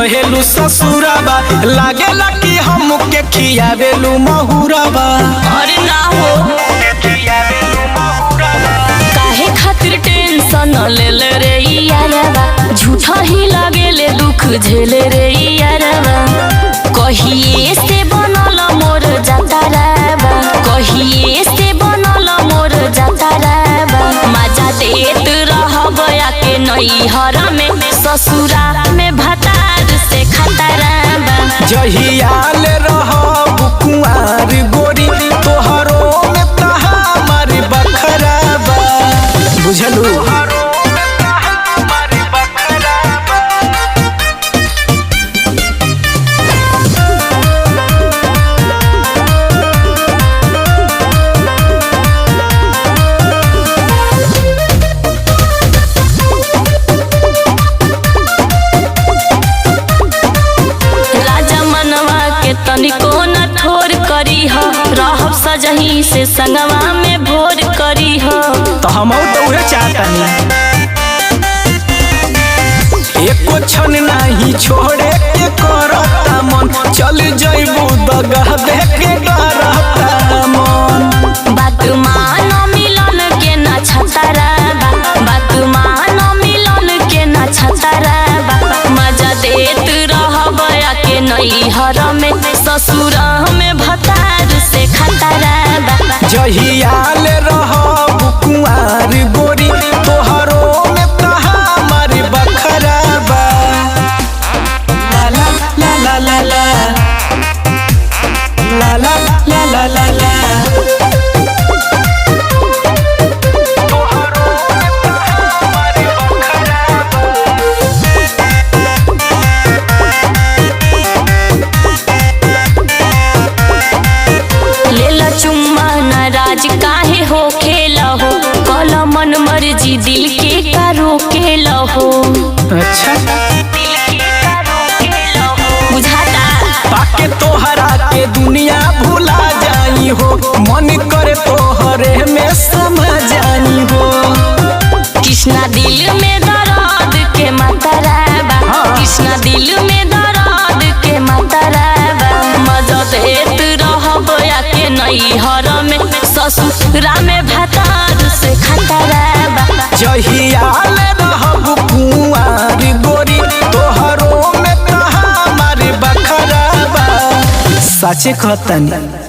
रहेलू ससुराबा लागेला कि हमके खियावेलू महुराबा। अरे ना हो काहे खातिर टेंशन ले ले रे यारबा, झूठा ही लागेले दुख झेले रे यारबा। कहिए से बनल मोर जाताराबा, कहिए से बनल मोर जाताराबा। मजा देत रहब आके नैहर में, ससुरा में भतार से खतराबा। जहियाल रहब कुंवार गोरी तोहरो में तहा हमार बखराबा। बुझलू तनिको न ठोर करी हो, रहब सजही से संगवा में भोर करी हो। तो हम तो उहे चाहतनी एको क्षण नहीं छोड़े के करता मन, चल जइबू दगा दे के डरता मन। बात मान मिलन के ना छतराबा, बात मान मिलन के ना छतराबा। मजा देत रहब आके नैहर में, ससुरा में भतार से खतराबा। जहियाल रहब कुंवार गोरी तोहरो में तहा हमार बखराबा। ला ला ला ला ला ला ला ला ला ला ला। काहे हो खेला हो कल मन मर्जी दिल के कारो खेला हो। अच्छा बुझाता पाके तोहरा के दुनिया भुला जाई हो, मन करे तोहरे में समा जानी हो। कृष्णा दिल में दर्द के मातराबा, कृष्णा दिल में दर्द के मातराबा। मजा देत रहब आके नैहर में, ससुरा में भतार से खतराबा। जहियाल रहब कुंवार गोरी तोहरो में तहा हमार बखराबा। सचे कहतनी